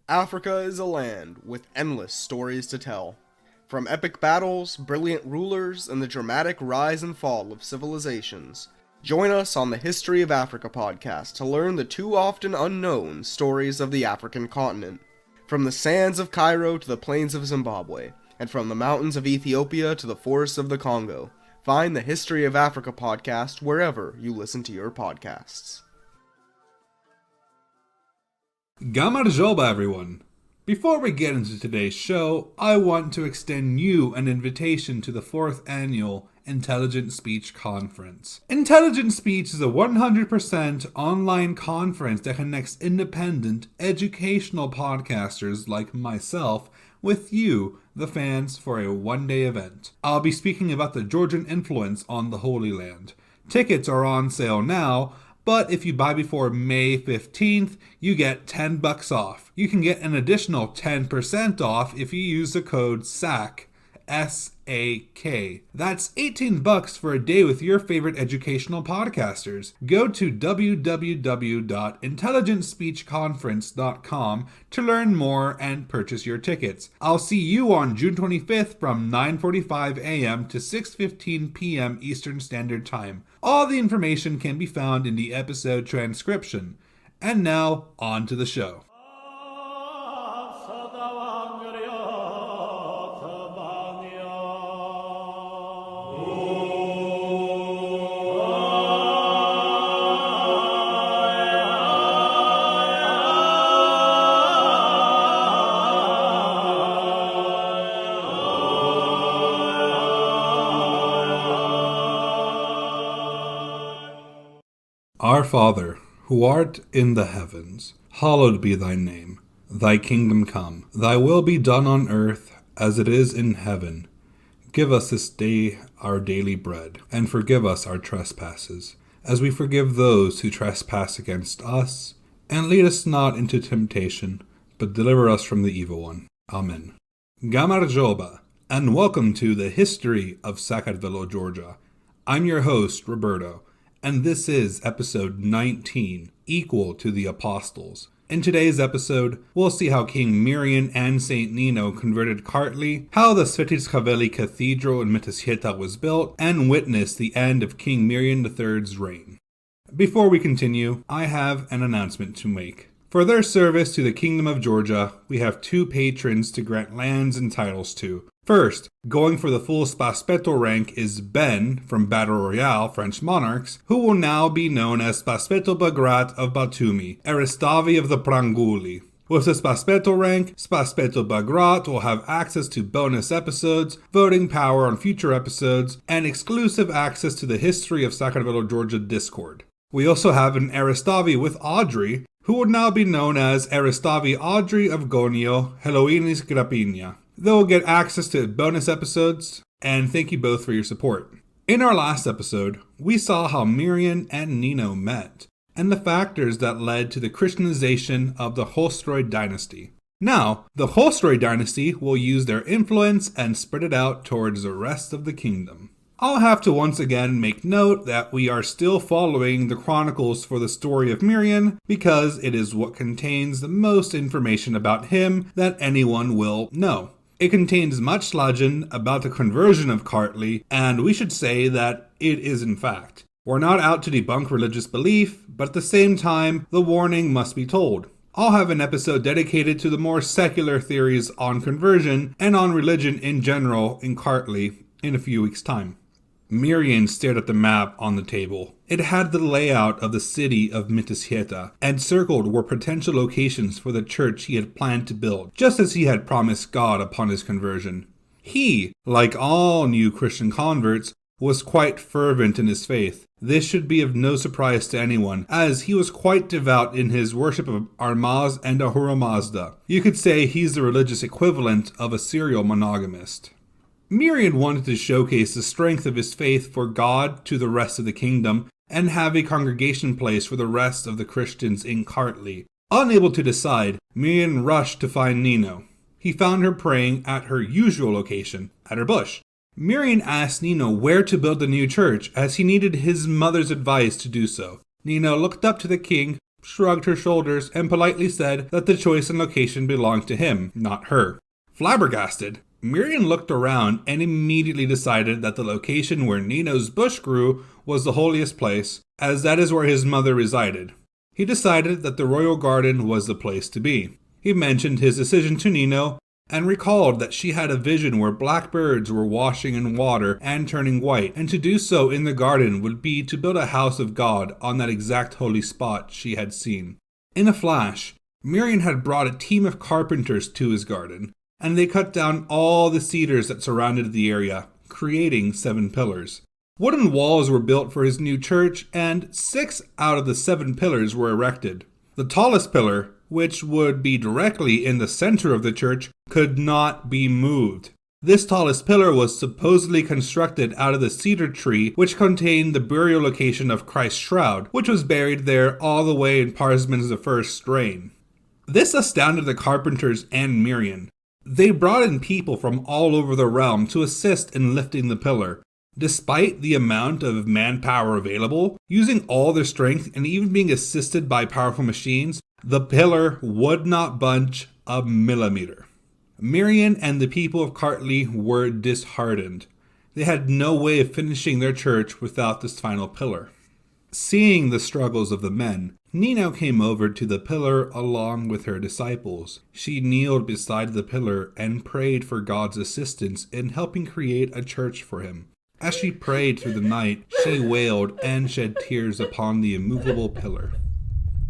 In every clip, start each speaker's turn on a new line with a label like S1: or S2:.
S1: Africa is a land with endless stories to tell. From epic battles, brilliant rulers, and the dramatic rise and fall of civilizations, join us on the History of Africa podcast to learn the too often unknown stories of the African continent. From the sands of Cairo to the plains of Zimbabwe, and from the mountains of Ethiopia to the forests of the Congo, find the History of Africa podcast wherever you listen to your podcasts.
S2: Gamarjoba, everyone! Before we get into today's show, I want to extend you an invitation to the 4th annual Intelligent Speech Conference. Intelligent Speech is a 100% online conference that connects independent, educational podcasters like myself with you, the fans, for a one-day event. I'll be speaking about the Georgian influence on the Holy Land. Tickets are on sale now, but if you buy before May 15th, you get $10 off. You can get an additional 10% off if you use the code SAK, S-A-K. That's $18 for a day with your favorite educational podcasters. Go to www.intelligentspeechconference.com to learn more and purchase your tickets. I'll see you on June 25th from 9:45 a.m. to 6:15 p.m. Eastern Standard Time. All the information can be found in the episode transcription. And now, on to the show. Our Father, who art in the heavens, hallowed be thy name. Thy kingdom come. Thy will be done on earth as it is in heaven. Give us this day our daily bread, and forgive us our trespasses, as we forgive those who trespass against us. And lead us not into temptation, but deliver us from the evil one. Amen. Gamarjoba, and welcome to the History of Sakartvelo, Georgia. I'm your host, Roberto, and this is episode 19, Equal to the Apostles. In today's episode, we'll see how King Miriam and St. Nino converted Kartli, how the Svetiskhaveli Cathedral in Mytishieta was built, and witness the end of King Miriam III's reign. Before we continue, I have an announcement to make. For their service to the Kingdom of Georgia, we have 2 patrons to grant lands and titles to. First, going for the full Spaspeto rank is Ben from Battle Royale, French monarchs, who will now be known as Spaspeto Bagrat of Batumi, Aristavi of the Pranguli. With the Spaspeto rank, Spaspeto Bagrat will have access to bonus episodes, voting power on future episodes, and exclusive access to the History of Sakartvelo, Georgia Discord. We also have an Aristavi with Audrey, who will now be known as Aristavi Audrey of Gonio, Heloinis Grapinha. They'll get access to bonus episodes, and thank you both for your support. In our last episode, we saw how Miriam and Nino met, and the factors that led to the Christianization of the Holstein dynasty. Now, the Holstein dynasty will use their influence and spread it out towards the rest of the kingdom. I'll have to once again make note that we are still following the chronicles for the story of Miriam because it is what contains the most information about him that anyone will know. It contains much legend about the conversion of Kartli, and we should say that it is in fact. We're not out to debunk religious belief, but at the same time, the warning must be told. I'll have an episode dedicated to the more secular theories on conversion and on religion in general in Kartli in a few weeks' time. Miriam stared at the map on the table. It had the layout of the city of Mytishieta, and circled were potential locations for the church he had planned to build, just as he had promised God upon his conversion. He, like all new Christian converts, was quite fervent in his faith. This should be of no surprise to anyone, as he was quite devout in his worship of Armaz and Ahura Mazda. You could say he's the religious equivalent of a serial monogamist. Miriam wanted to showcase the strength of his faith for God to the rest of the kingdom and have a congregation place for the rest of the Christians in Kartli. Unable to decide, Miriam rushed to find Nino. He found her praying at her usual location, at her bush. Miriam asked Nino where to build the new church, as he needed his mother's advice to do so. Nino looked up to the king, shrugged her shoulders, and politely said that the choice and location belonged to him, not her. Flabbergasted, Miriam looked around and immediately decided that the location where Nino's bush grew was the holiest place, as that is where his mother resided. He decided that the royal garden was the place to be. He mentioned his decision to Nino, and recalled that she had a vision where black birds were washing in water and turning white, and to do so in the garden would be to build a house of God on that exact holy spot she had seen. In a flash, Miriam had brought a team of carpenters to his garden, and they cut down all the cedars that surrounded the area, creating 7 pillars. Wooden walls were built for his new church, and 6 out of the 7 pillars were erected. The tallest pillar, which would be directly in the center of the church, could not be moved. This tallest pillar was supposedly constructed out of the cedar tree, which contained the burial location of Christ's shroud, which was buried there all the way in Parzimon's I reign. This astounded the carpenters and Miriam. They brought in people from all over the realm to assist in lifting the pillar. Despite the amount of manpower available, using all their strength and even being assisted by powerful machines, the pillar would not budge a millimeter. Miriam and the people of Kartli were disheartened. They had no way of finishing their church without this final pillar. Seeing the struggles of the men, Nino came over to the pillar along with her disciples. She kneeled beside the pillar and prayed for God's assistance in helping create a church for him. As she prayed through the night, she wailed and shed tears upon the immovable pillar.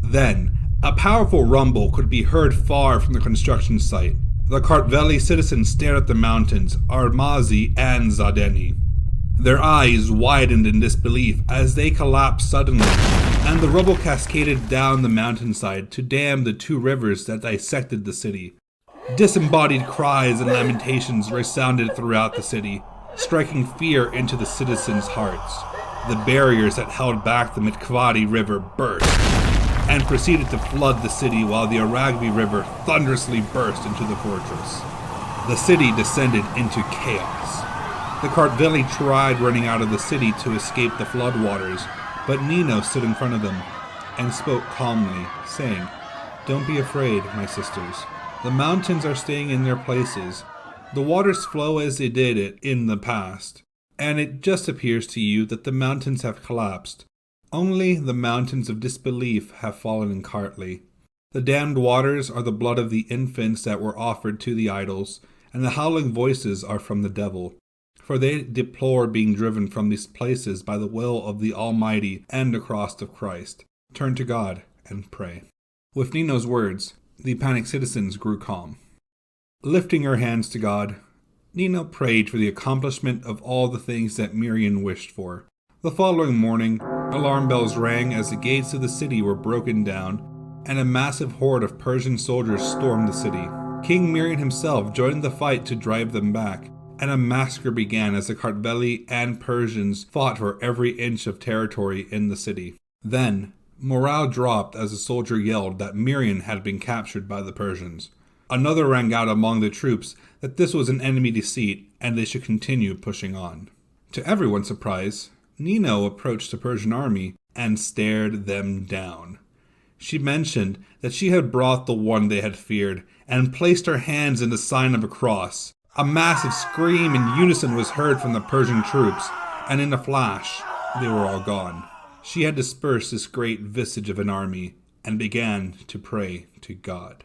S2: Then, a powerful rumble could be heard far from the construction site. The Kartli citizens stared at the mountains, Armazi and Zadeni. Their eyes widened in disbelief as they collapsed suddenly, and the rubble cascaded down the mountainside to dam the 2 rivers that dissected the city. Disembodied cries and lamentations resounded throughout the city, striking fear into the citizens' hearts. The barriers that held back the Mitkvadi River burst and proceeded to flood the city, while the Aragvi River thunderously burst into the fortress. The city descended into chaos. The Kartli tried running out of the city to escape the floodwaters, but Nino stood in front of them and spoke calmly, saying, "Don't be afraid, my sisters. The mountains are staying in their places. The waters flow as they did it in the past, and it just appears to you that the mountains have collapsed. Only the mountains of disbelief have fallen in Kartli. The damned waters are the blood of the infants that were offered to the idols, and the howling voices are from the devil. For they deplore being driven from these places by the will of the Almighty and the cross of Christ. Turn to God and pray." With Nino's words, the panicked citizens grew calm. Lifting her hands to God, Nino prayed for the accomplishment of all the things that Miriam wished for. The following morning, alarm bells rang as the gates of the city were broken down, and a massive horde of Persian soldiers stormed the city. King Miriam himself joined the fight to drive them back, and a massacre began as the Kartli and Persians fought for every inch of territory in the city. Then, morale dropped as a soldier yelled that Miriam had been captured by the Persians. Another rang out among the troops that this was an enemy deceit and they should continue pushing on. To everyone's surprise, Nino approached the Persian army and stared them down. She mentioned that she had brought the one they had feared and placed her hands in the sign of a cross. A massive scream in unison was heard from the Persian troops, and in a flash, they were all gone. She had dispersed this great visage of an army and began to pray to God.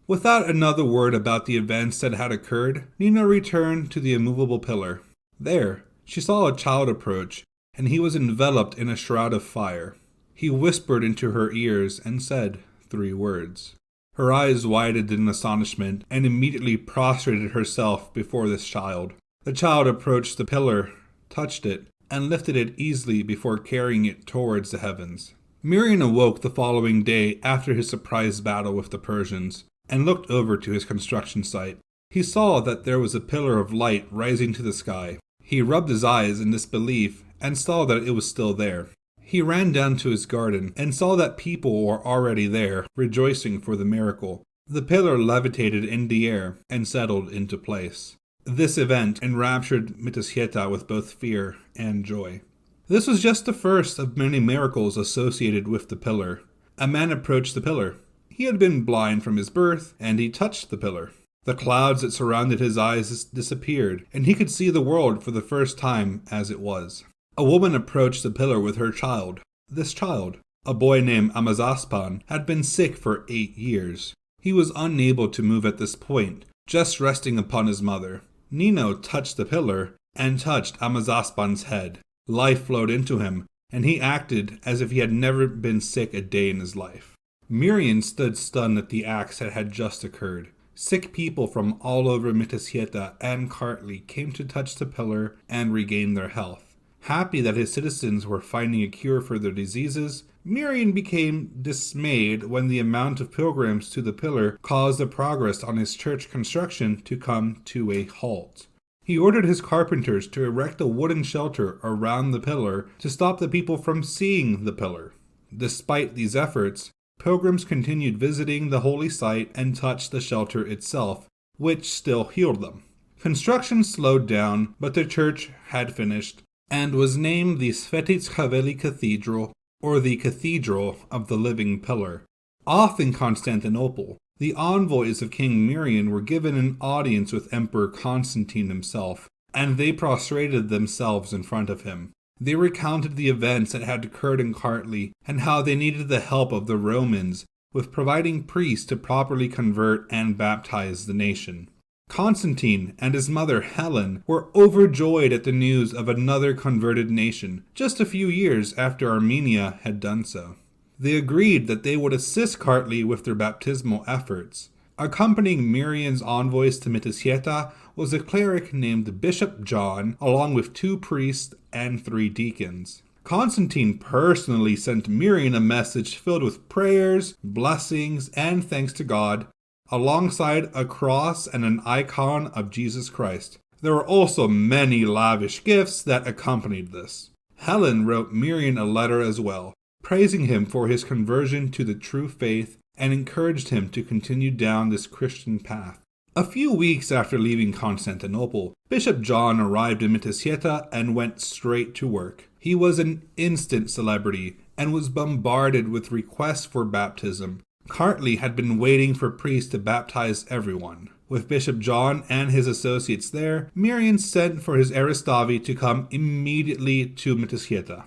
S2: Without another word about the events that had occurred, Nino returned to the immovable pillar. There, she saw a child approach, and he was enveloped in a shroud of fire. He whispered into her ears and said 3 words. Her eyes widened in astonishment and immediately prostrated herself before this child. The child approached the pillar, touched it, and lifted it easily before carrying it towards the heavens. Miriam awoke the following day after his surprise battle with the Persians, and looked over to his construction site. He saw that there was a pillar of light rising to the sky. He rubbed his eyes in disbelief and saw that it was still there. He ran down to his garden and saw that people were already there, rejoicing for the miracle. The pillar levitated in the air and settled into place. This event enraptured Mitashieta with both fear and joy. This was just the first of many miracles associated with the pillar. a man approached the pillar. He had been blind from his birth, and he touched the pillar. The clouds that surrounded his eyes disappeared, and he could see the world for the first time as it was. A woman approached the pillar with her child. This child, a boy named Amazaspan, had been sick for 8 years. He was unable to move at this point, just resting upon his mother. Nino touched the pillar and touched Amazaspan's head. Life flowed into him, and he acted as if he had never been sick a day in his life. Miriam stood stunned at the acts that had just occurred. Sick people from all over Mitisieta and Kartli came to touch the pillar and regain their health. Happy that his citizens were finding a cure for their diseases, Miriam became dismayed when the amount of pilgrims to the pillar caused the progress on his church construction to come to a halt. He ordered his carpenters to erect a wooden shelter around the pillar to stop the people from seeing the pillar. Despite these efforts, pilgrims continued visiting the holy site and touched the shelter itself, which still healed them. Construction slowed down, but the church had finished and was named the Svetichkhaveli Cathedral, or the Cathedral of the Living Pillar. Off in Constantinople, the envoys of King Miriam were given an audience with Emperor Constantine himself, and they prostrated themselves in front of him. They recounted the events that had occurred in Kartli and how they needed the help of the Romans with providing priests to properly convert and baptize the nation. Constantine and his mother Helen were overjoyed at the news of another converted nation, just a few years after Armenia had done so. They agreed that they would assist Kartli with their baptismal efforts. Accompanying Miriam's envoys to Mitisieta was a cleric named Bishop John, along with 2 priests and 3 deacons. Constantine personally sent Miriam a message filled with prayers, blessings, and thanks to God, alongside a cross and an icon of Jesus Christ. There were also many lavish gifts that accompanied this. Helen wrote Miriam a letter as well, praising him for his conversion to the true faith and encouraged him to continue down this Christian path. A few weeks after leaving Constantinople, Bishop John arrived in Mitisieta and went straight to work. He was an instant celebrity and was bombarded with requests for baptism. Kartli had been waiting for priests to baptize everyone. With Bishop John and his associates there, Miriam sent for his Aristavi to come immediately to Mitisieta.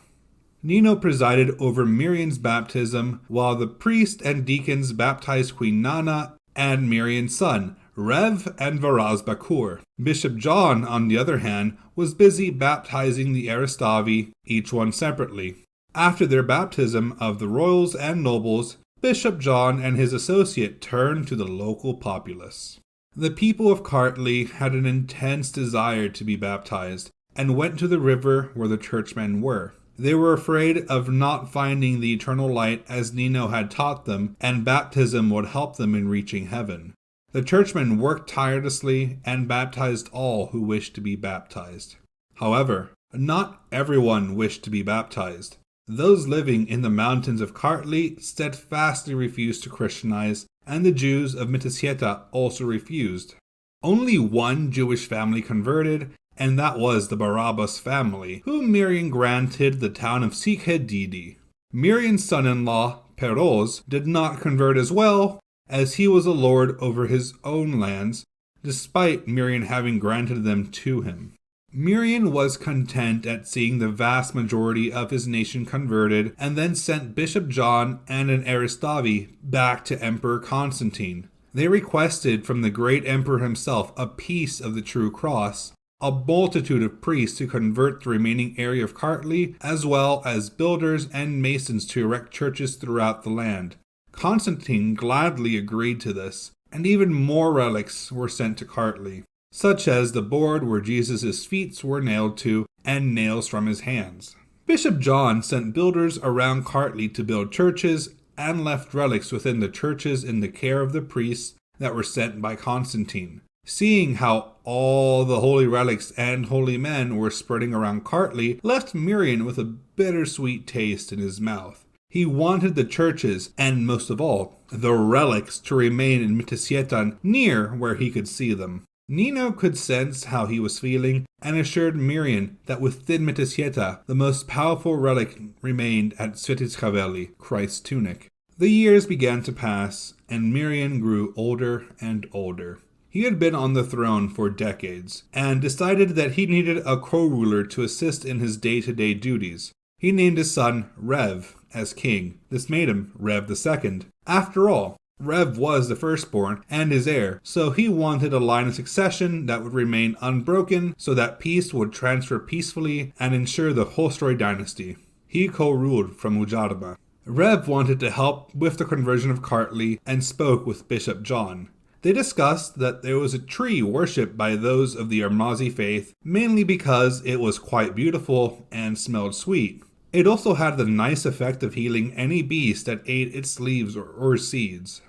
S2: Nino presided over Miriam's baptism, while the priest and deacons baptized Queen Nana and Miriam's son, Rev and Varaz Bakur. Bishop John, on the other hand, was busy baptizing the Aristavi, each one separately. After their baptism of the royals and nobles, Bishop John and his associate turned to the local populace. The people of Kartli had an intense desire to be baptized, and went to the river where the churchmen were. They were afraid of not finding the eternal light as Nino had taught them, and baptism would help them in reaching heaven. The churchmen worked tirelessly and baptized all who wished to be baptized. However, not everyone wished to be baptized. Those living in the mountains of Kartli steadfastly refused to Christianize, and the Jews of Mitisieta also refused. Only one Jewish family converted, and that was the Barabbas family, whom Miriam granted the town of Sikhedidi. Miriam's son-in-law, Peroz, did not convert as well, as he was a lord over his own lands, despite Miriam having granted them to him. Miriam was content at seeing the vast majority of his nation converted, and then sent Bishop John and an Aristavi back to Emperor Constantine. They requested from the great emperor himself a piece of the true cross, a multitude of priests to convert the remaining area of Kartli, as well as builders and masons to erect churches throughout the land. Constantine gladly agreed to this, and even more relics were sent to Kartli, such as the board where Jesus' feet were nailed to and nails from his hands. Bishop John sent builders around Kartli to build churches and left relics within the churches in the care of the priests that were sent by Constantine. Seeing how all the holy relics and holy men were spreading around Kartli left Miriam with a bittersweet taste in his mouth. He wanted the churches, and most of all, the relics, to remain in Mitisieta near where he could see them. Nino could sense how he was feeling and assured Miriam that within Mitisieta, the most powerful relic remained at Svetichkhaveli, Christ's tunic. The years began to pass, and Miriam grew older and older. He had been on the throne for decades, and decided that he needed a co-ruler to assist in his day-to-day duties. He named his son Rev as king. This made him Rev II. After all, Rev was the firstborn and his heir, so he wanted a line of succession that would remain unbroken so that peace would transfer peacefully and ensure the Holstein dynasty. He co-ruled from Gamarjoba. Rev wanted to help with the conversion of Kartli and spoke with Bishop John. They discussed that there was a tree worshipped by those of the Armazi faith, mainly because it was quite beautiful and smelled sweet. It also had the nice effect of healing any beast that ate its leaves or seeds.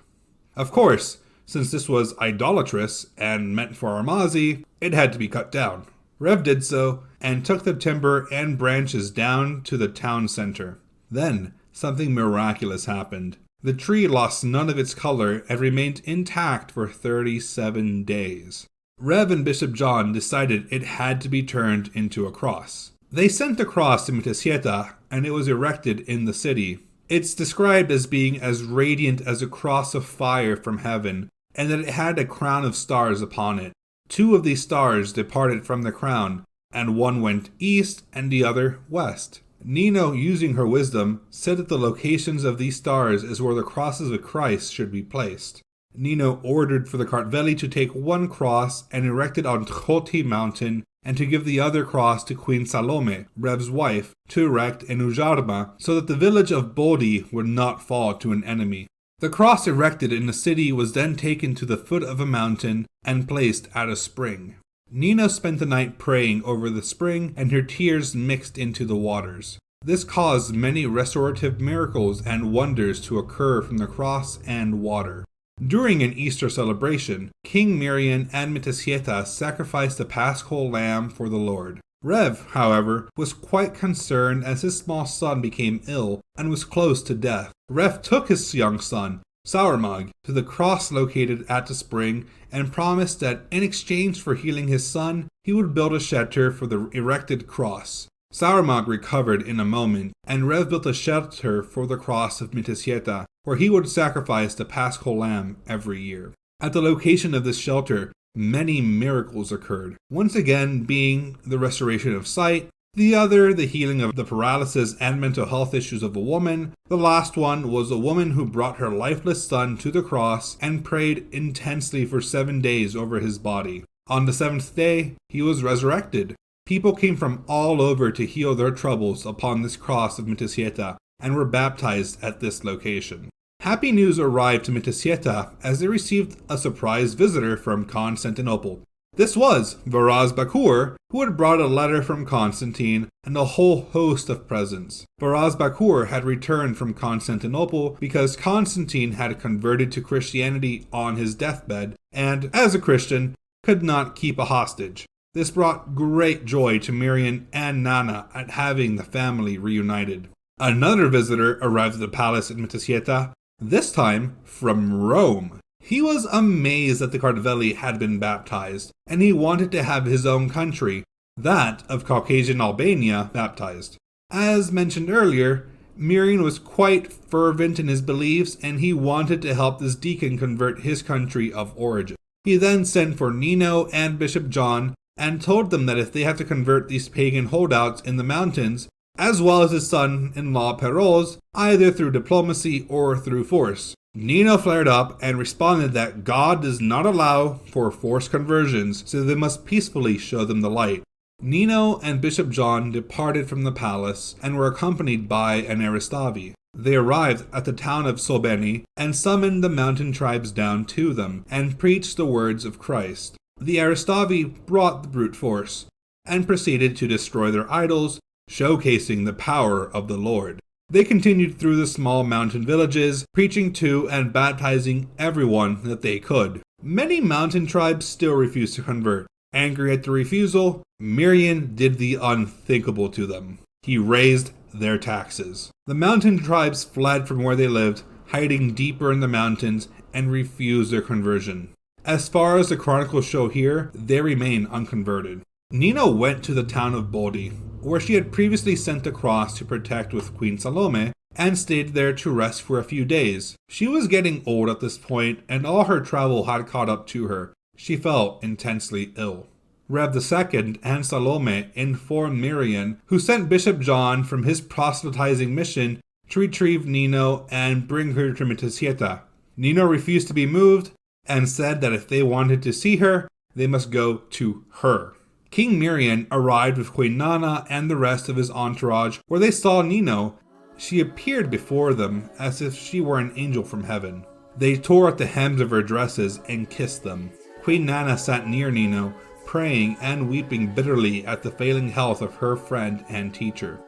S2: Of course, since this was idolatrous and meant for Armazi, it had to be cut down. Rev did so, and took the timber and branches down to the town center. Then, something miraculous happened. The tree lost none of its color and remained intact for 37 days. Rev and Bishop John decided it had to be turned into a cross. They sent the cross to Miriam, and it was erected in the city. It's described as being as radiant as a cross of fire from heaven, and that it had a crown of stars upon it. 2 of these stars departed from the crown, and one went east and the other west. Nino, using her wisdom, said that the locations of these stars is where the crosses of Christ should be placed. Nino ordered for the Kartli to take one cross and erect it on Kartli mountain, and to give the other cross to Queen Salome, Rev's wife, to erect in Gamarjoba, so that the village of Bodhi would not fall to an enemy. The cross erected in the city was then taken to the foot of a mountain and placed at a spring. Nino spent the night praying over the spring, and her tears mixed into the waters. This caused many restorative miracles and wonders to occur from the cross and water. During an Easter celebration, King Miriam and Miriam sacrificed a paschal lamb for the Lord. Rev, however, was quite concerned as his small son became ill and was close to death. Rev took his young son, Saurmag, to the cross located at the spring and promised that in exchange for healing his son, he would build a shelter for the erected cross. Saurmag recovered in a moment, and Rev built a shelter for the cross of Miriam, where he would sacrifice the paschal lamb every year. At the location of this shelter, many miracles occurred, once again being the restoration of sight, the other the healing of the paralysis and mental health issues of a woman. The last one was a woman who brought her lifeless son to the cross and prayed intensely for 7 days over his body. On the 7th day, he was resurrected. People came from all over to heal their troubles upon this cross of Miriam and were baptized at this location. Happy news arrived to Miriam as they received a surprise visitor from Constantinople. This was Varaz Bakur, who had brought a letter from Constantine and a whole host of presents. Varaz Bakur had returned from Constantinople because Constantine had converted to Christianity on his deathbed and, as a Christian, could not keep a hostage. This brought great joy to Miriam and Nana at having the family reunited. Another visitor arrived at the palace in Miriam, this time from Rome. He was amazed that the Kartli had been baptized, and he wanted to have his own country, that of Caucasian Albania, baptized. As mentioned earlier, Miriam was quite fervent in his beliefs, and he wanted to help this deacon convert his country of origin. He then sent for Nino and Bishop John, and told them that if they had to convert these pagan holdouts in the mountains, as well as his son-in-law Peroz, either through diplomacy or through force. Nino flared up and responded that God does not allow for forced conversions, so they must peacefully show them the light. Nino and Bishop John departed from the palace and were accompanied by an Aristavi. They arrived at the town of Sobeni and summoned the mountain tribes down to them and preached the words of Christ. The Aristavi brought the brute force and proceeded to destroy their idols, showcasing the power of the Lord. They continued through the small mountain villages, preaching to and baptizing everyone that they could. Many mountain tribes still refused to convert. Angry at the refusal, Miriam did the unthinkable to them. He raised their taxes. The mountain tribes fled from where they lived, hiding deeper in the mountains, and refused their conversion. As far as the chronicles show here, they remain unconverted. Nino went to the town of Bodi, where she had previously sent a cross to protect with Queen Salome, and stayed there to rest for a few days. She was getting old at this point, and all her travel had caught up to her. She felt intensely ill. Rev II and Salome informed Miriam, who sent Bishop John from his proselytizing mission to retrieve Nino and bring her to Mitisieta. Nino refused to be moved and said that if they wanted to see her, they must go to her. King Miriam arrived with Queen Nana and the rest of his entourage, where they saw Nino. She appeared before them as if she were an angel from heaven. They tore at the hems of her dresses and kissed them. Queen Nana sat near Nino, praying and weeping bitterly at the failing health of her friend and teacher.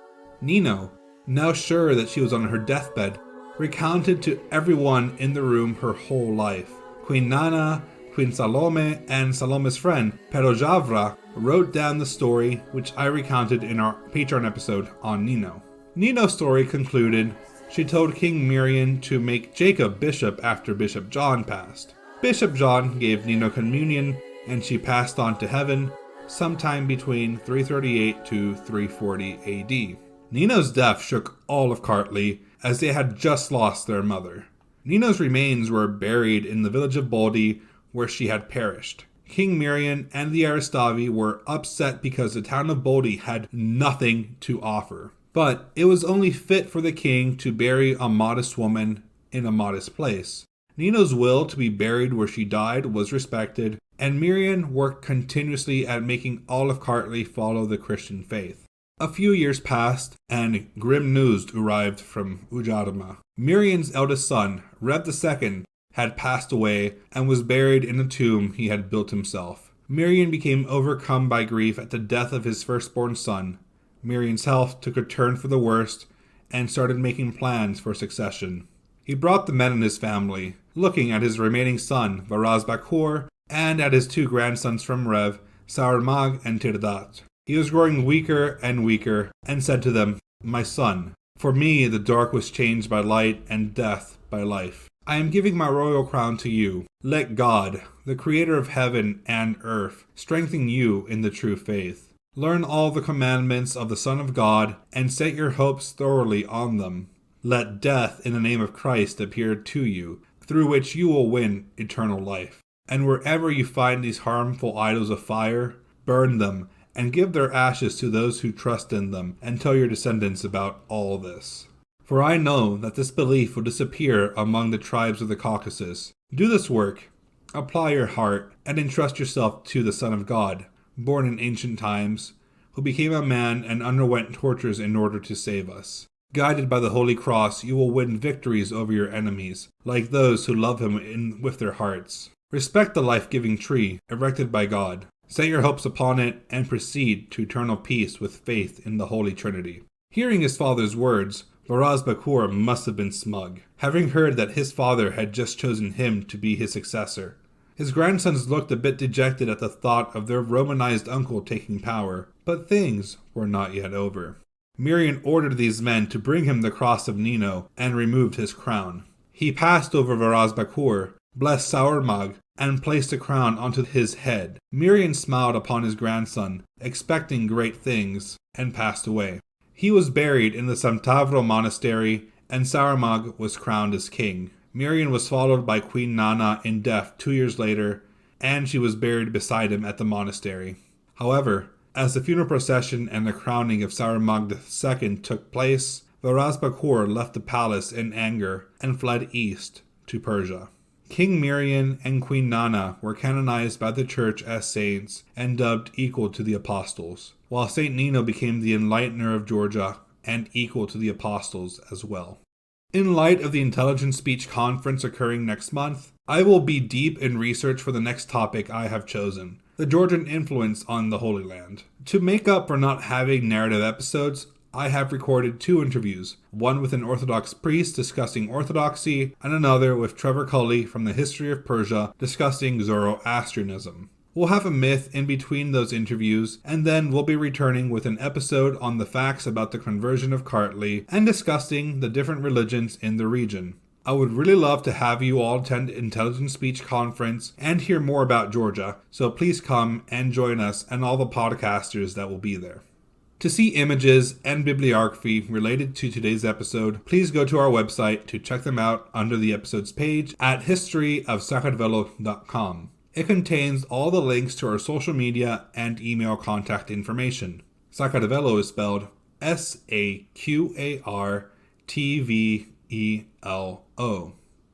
S2: Nino, now sure that she was on her deathbed, recounted to everyone in the room her whole life. Queen Nana, Queen Salome, and Salome's friend, Perojavra, wrote down the story, which I recounted in our Patreon episode on Nino. Nino's story concluded. She told King Miriam to make Jacob bishop after Bishop John passed. Bishop John gave Nino communion, and she passed on to heaven sometime between 338 to 340 AD. Nino's death shook all of Kartli, as they had just lost their mother. Nino's remains were buried in the village of Bodi, where she had perished. King Miriam and the Aristavi were upset because the town of Bodi had nothing to offer. But it was only fit for the king to bury a modest woman in a modest place. Nino's will to be buried where she died was respected, and Miriam worked continuously at making all of Kartli follow the Christian faith. A few years passed, and grim news arrived from Ujarma. Miriam's eldest son, Rev II, had passed away and was buried in a tomb he had built himself. Miriam became overcome by grief at the death of his firstborn son. Miriam's health took a turn for the worst and started making plans for succession. He brought the men in his family, looking at his remaining son, Varaz Bakur, and at his two grandsons from Rev, Saurmag and Tirdat. He was growing weaker and weaker, and said to them, "My son, for me the dark was changed by light and death by life. I am giving my royal crown to you. Let God, the creator of heaven and earth, strengthen you in the true faith. Learn all the commandments of the Son of God, and set your hopes thoroughly on them. Let death in the name of Christ appear to you, through which you will win eternal life. And wherever you find these harmful idols of fire, burn them, and give their ashes to those who trust in them, and tell your descendants about all this. For I know that this belief will disappear among the tribes of the Caucasus. Do this work, apply your heart, and entrust yourself to the Son of God, born in ancient times, who became a man and underwent tortures in order to save us. Guided by the Holy Cross, you will win victories over your enemies, like those who love him with their hearts. Respect the life-giving tree, erected by God. Set your hopes upon it, and proceed to eternal peace with faith in the Holy Trinity." Hearing his father's words, Varaz Bakur must have been smug, having heard that his father had just chosen him to be his successor. His grandsons looked a bit dejected at the thought of their Romanized uncle taking power, but things were not yet over. Miriam ordered these men to bring him the cross of Nino and removed his crown. He passed over Varaz Bakur, blessed Saurmag, and placed a crown onto his head. Miriam smiled upon his grandson, expecting great things, and passed away. He was buried in the Samtavro monastery, and Saurmag was crowned as king. Miriam was followed by Queen Nana in death 2 years later, and she was buried beside him at the monastery. However, as the funeral procession and the crowning of Saurmag II took place, Varaz Bakur left the palace in anger and fled east to Persia. King Miriam and Queen Nana were canonized by the Church as saints and dubbed equal to the apostles, while Saint Nino became the enlightener of Georgia and equal to the apostles as well. In light of the Intelligent Speech Conference occurring next month, I will be deep in research for the next topic I have chosen, the Georgian influence on the Holy Land. To make up for not having narrative episodes, I have recorded 2 interviews, one with an Orthodox priest discussing Orthodoxy, and another with Trevor Cully from the History of Persia discussing Zoroastrianism. We'll have a myth in between those interviews, and then we'll be returning with an episode on the facts about the conversion of Kartli and discussing the different religions in the region. I would really love to have you all attend Intelligent Speech Conference and hear more about Georgia, so please come and join us and all the podcasters that will be there. To see images and bibliography related to today's episode, please go to our website to check them out under the episode's page at historyofsakartvelo.com. It contains all the links to our social media and email contact information. Sakartvelo is spelled SAQARTVELO.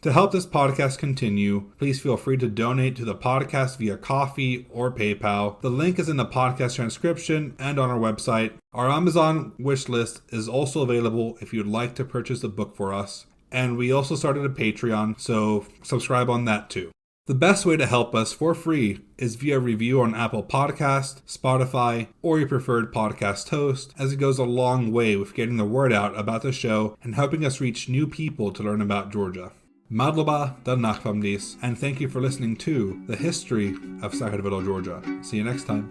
S2: To help this podcast continue, please feel free to donate to the podcast via Ko-fi or PayPal. The link is in the podcast transcription and on our website. Our Amazon wish list is also available if you'd like to purchase a book for us. And we also started a Patreon, so subscribe on that too. The best way to help us for free is via review on Apple Podcast, Spotify, or your preferred podcast host, as it goes a long way with getting the word out about the show and helping us reach new people to learn about Georgia. Madloba da Nachpamdis, and thank you for listening to The History of Sakartvelo, Georgia. See you next time.